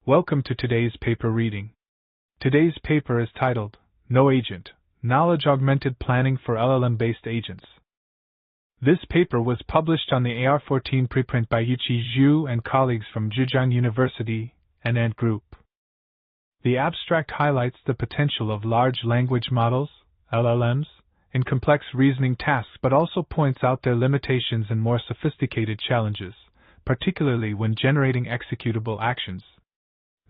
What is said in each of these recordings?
Welcome to today's paper reading. Today's paper is titled, KnowAgent, Knowledge-Augmented Planning for LLM-Based Agents. This paper was published on the AR14 preprint by Yuqi Zhu and colleagues from Zhejiang University and Ant Group. The abstract highlights the potential of large language models, LLMs, in complex reasoning tasks but also points out their limitations and more sophisticated challenges, particularly when generating executable actions.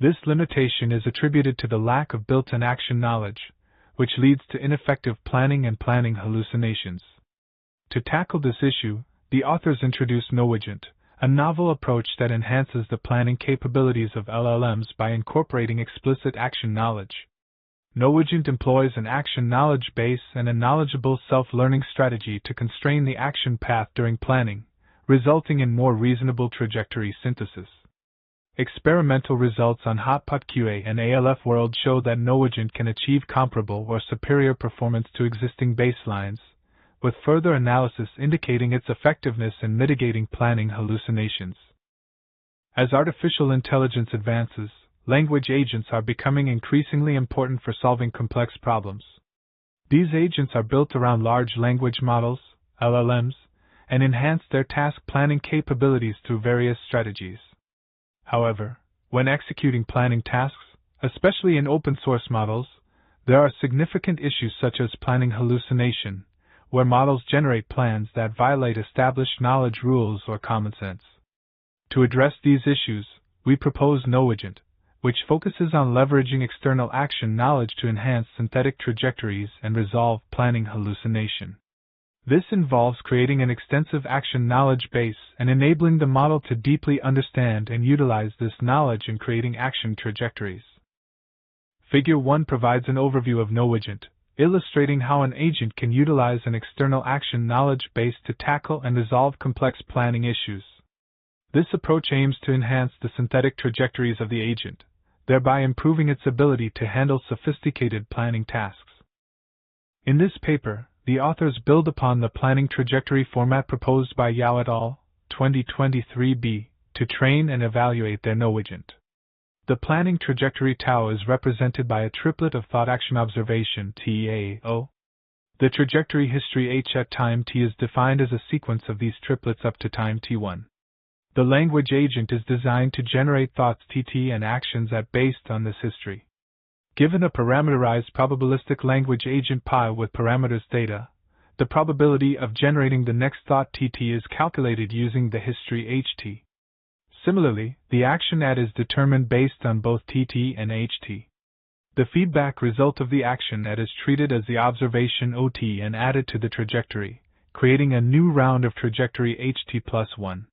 This limitation is attributed to the lack of built-in action knowledge, which leads to ineffective planning and planning hallucinations. To tackle this issue, the authors introduce KnowAgent, a novel approach that enhances the planning capabilities of LLMs by incorporating explicit action knowledge. KnowAgent employs an action knowledge base and a knowledgeable self-learning strategy to constrain the action path during planning, resulting in more reasonable trajectory synthesis. Experimental results on Hotpot QA and ALF World show that KnowAgent can achieve comparable or superior performance to existing baselines, with further analysis indicating its effectiveness in mitigating planning hallucinations. As artificial intelligence advances, language agents are becoming increasingly important for solving complex problems. These agents are built around large language models, LLMs, and enhance their task planning capabilities through various strategies. However, when executing planning tasks, especially in open-source models, there are significant issues such as planning hallucination, where models generate plans that violate established knowledge rules or common sense. To address these issues, we propose KnowAgent, which focuses on leveraging external action knowledge to enhance synthetic trajectories and resolve planning hallucination. This involves creating an extensive action knowledge base and enabling the model to deeply understand and utilize this knowledge in creating action trajectories. Figure 1 provides an overview of KnowAgent, illustrating how an agent can utilize an external action knowledge base to tackle and resolve complex planning issues. This approach aims to enhance the synthetic trajectories of the agent, thereby improving its ability to handle sophisticated planning tasks. In this paper, the authors build upon the planning trajectory format proposed by Yao et al. 2023b to train and evaluate their KnowAgent. The planning trajectory tau is represented by a triplet of thought-action observation TAO. The trajectory history H at time t is defined as a sequence of these triplets up to time t1. The language agent is designed to generate thoughts tt and actions at based on this history. Given a parameterized probabilistic language agent pi with parameters theta, the probability of generating the next thought tt is calculated using the history ht. Similarly, the action at is determined based on both tt and ht. The feedback result of the action at is treated as the observation ot and added to the trajectory, creating a new round of trajectory ht plus 1.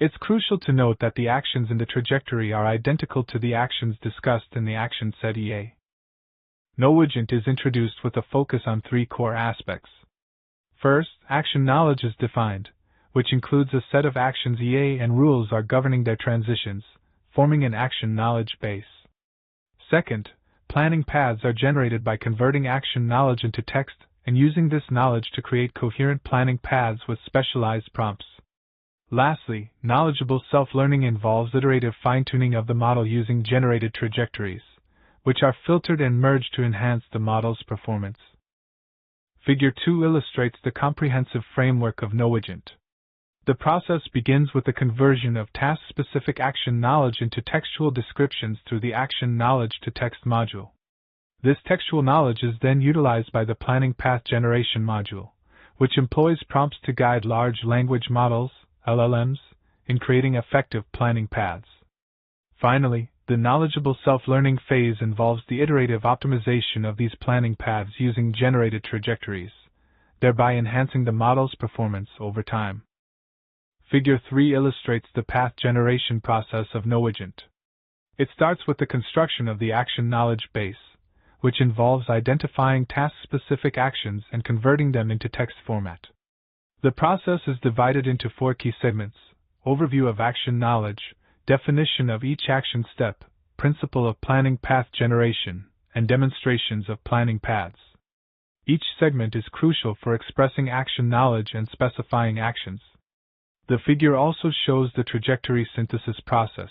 It's crucial to note that the actions in the trajectory are identical to the actions discussed in the action set EA. KnowAgent is introduced with a focus on 3 core aspects. First, action knowledge is defined, which includes a set of actions EA and rules are governing their transitions, forming an action knowledge base. Second, planning paths are generated by converting action knowledge into text and using this knowledge to create coherent planning paths with specialized prompts. Lastly, knowledgeable self-learning involves iterative fine-tuning of the model using generated trajectories, which are filtered and merged to enhance the model's performance. Figure 2 illustrates the comprehensive framework of KnowAgent. The process begins with the conversion of task-specific action knowledge into textual descriptions through the action knowledge to text module. This textual knowledge is then utilized by the planning path generation module, which employs prompts to guide large language models, LLMs, in creating effective planning paths. Finally, the knowledgeable self-learning phase involves the iterative optimization of these planning paths using generated trajectories, thereby enhancing the model's performance over time. Figure 3 illustrates the path generation process of KnowAgent. It starts with the construction of the action knowledge base, which involves identifying task-specific actions and converting them into text format. The process is divided into 4 key segments: overview of action knowledge, definition of each action step, principle of planning path generation, and demonstrations of planning paths. Each segment is crucial for expressing action knowledge and specifying actions. The figure also shows the trajectory synthesis process,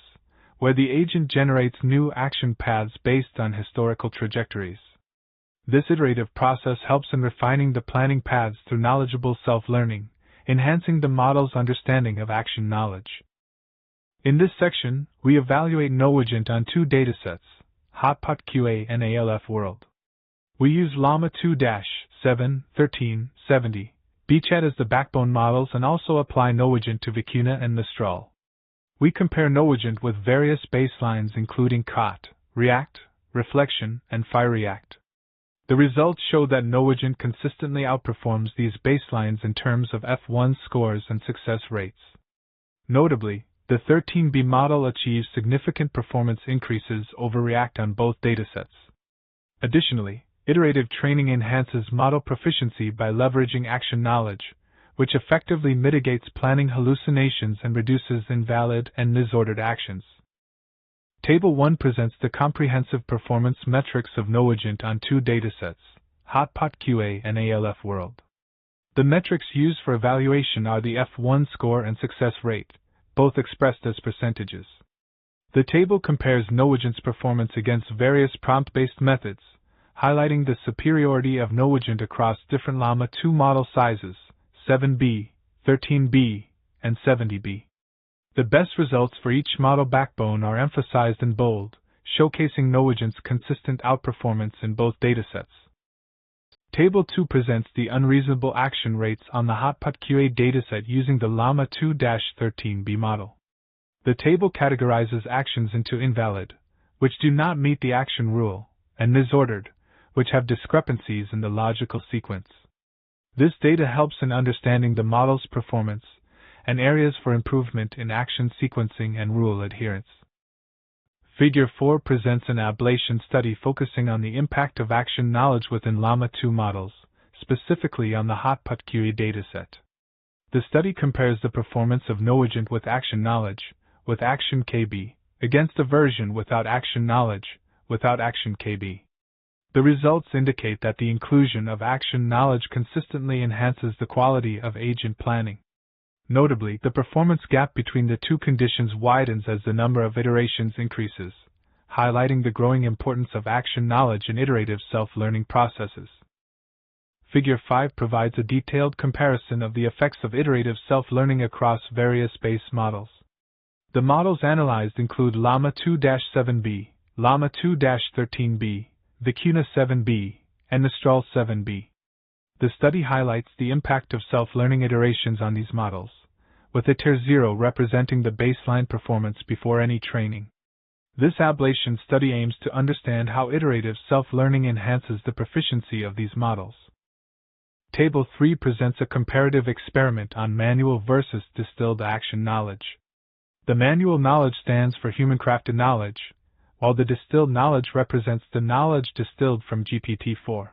where the agent generates new action paths based on historical trajectories. This iterative process helps in refining the planning paths through knowledgeable self-learning, enhancing the model's understanding of action knowledge. In this section, we evaluate KnowAgent on two datasets, HotPotQA and ALF World. We use Llama 2-7, 13, 70, BChat as the backbone models and also apply KnowAgent to Vicuna and Mistral. We compare KnowAgent with various baselines including COT, React, Reflection, and FireReact. The results show that KnowAgent consistently outperforms these baselines in terms of F1 scores and success rates. Notably, the 13B model achieves significant performance increases over React on both datasets. Additionally, iterative training enhances model proficiency by leveraging action knowledge, which effectively mitigates planning hallucinations and reduces invalid and disordered actions. Table 1 presents the comprehensive performance metrics of KnowAgent on two datasets, HotPotQA and ALF World. The metrics used for evaluation are the F1 score and success rate, both expressed as percentages. The table compares KnowAgent's performance against various prompt-based methods, highlighting the superiority of KnowAgent across different Llama 2 model sizes, 7B, 13B, and 70B. The best results for each model backbone are emphasized in bold, showcasing KnowAgent's consistent outperformance in both datasets. Table 2 presents the unreasonable action rates on the HotPotQA dataset using the Llama 2-13B model. The table categorizes actions into invalid, which do not meet the action rule, and disordered, which have discrepancies in the logical sequence. This data helps in understanding the model's performance and areas for improvement in action sequencing and rule adherence. Figure 4 presents an ablation study focusing on the impact of action knowledge within Llama 2 models, specifically on the HotPotQA dataset. The study compares the performance of KnowAgent with action knowledge, with action KB, against a version without action knowledge, without action KB. The results indicate that the inclusion of action knowledge consistently enhances the quality of agent planning. Notably, the performance gap between the two conditions widens as the number of iterations increases, highlighting the growing importance of action knowledge in iterative self-learning processes. Figure 5 provides a detailed comparison of the effects of iterative self-learning across various base models. The models analyzed include Llama 2-7B, Llama 2-13B, Vicuna 7B, and Mistral 7B. The study highlights the impact of self-learning iterations on these models, with iter 0 representing the baseline performance before any training. This ablation study aims to understand how iterative self-learning enhances the proficiency of these models. Table 3 presents a comparative experiment on manual versus distilled action knowledge. The manual knowledge stands for human-crafted knowledge, while the distilled knowledge represents the knowledge distilled from GPT-4.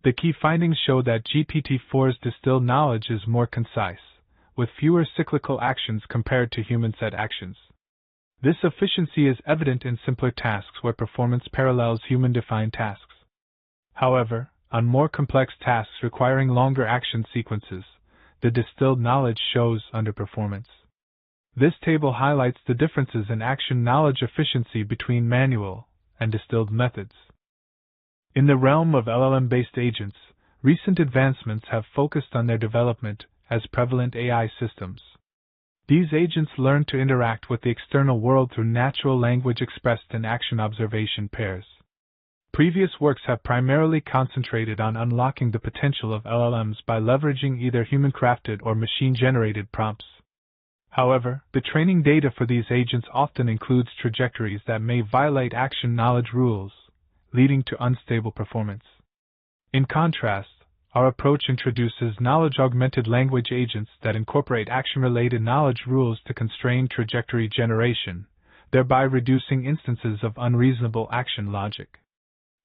The key findings show that GPT-4's distilled knowledge is more concise, with fewer cyclical actions compared to human-set actions. This efficiency is evident in simpler tasks where performance parallels human-defined tasks. However, on more complex tasks requiring longer action sequences, the distilled knowledge shows underperformance. This table highlights the differences in action knowledge efficiency between manual and distilled methods. In the realm of LLM-based agents, recent advancements have focused on their development as prevalent AI systems. These agents learn to interact with the external world through natural language expressed in action observation pairs. Previous works have primarily concentrated on unlocking the potential of LLMs by leveraging either human-crafted or machine-generated prompts. However, the training data for these agents often includes trajectories that may violate action knowledge rules, leading to unstable performance. In contrast, our approach introduces knowledge-augmented language agents that incorporate action-related knowledge rules to constrain trajectory generation, thereby reducing instances of unreasonable action logic.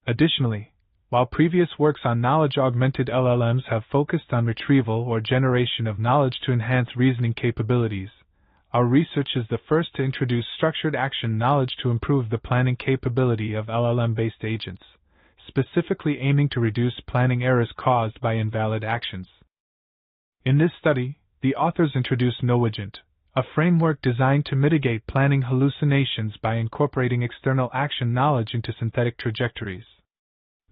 Additionally, while previous works on knowledge-augmented LLMs have focused on retrieval or generation of knowledge to enhance reasoning capabilities, our research is the first to introduce structured action knowledge to improve the planning capability of LLM-based agents, specifically aiming to reduce planning errors caused by invalid actions. In this study, the authors introduced KnowAgent, a framework designed to mitigate planning hallucinations by incorporating external action knowledge into synthetic trajectories.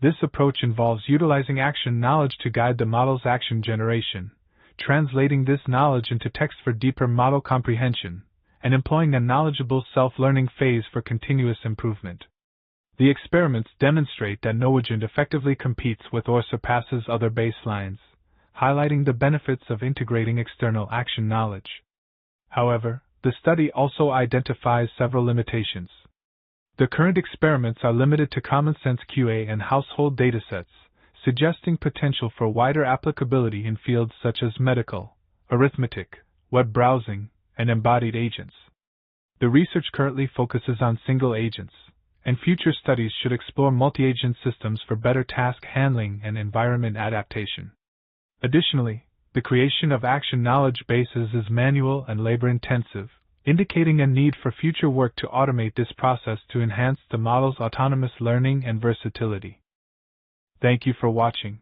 This approach involves utilizing action knowledge to guide the model's action generation, translating this knowledge into text for deeper model comprehension, and employing a knowledgeable self-learning phase for continuous improvement. The experiments demonstrate that KnowAgent effectively competes with or surpasses other baselines, highlighting the benefits of integrating external action knowledge. However, the study also identifies several limitations. The current experiments are limited to common-sense QA and household datasets, suggesting potential for wider applicability in fields such as medical, arithmetic, web browsing, and embodied agents. The research currently focuses on single agents, and future studies should explore multi-agent systems for better task handling and environment adaptation. Additionally, the creation of action knowledge bases is manual and labor-intensive, indicating a need for future work to automate this process to enhance the model's autonomous learning and versatility. Thank you for watching.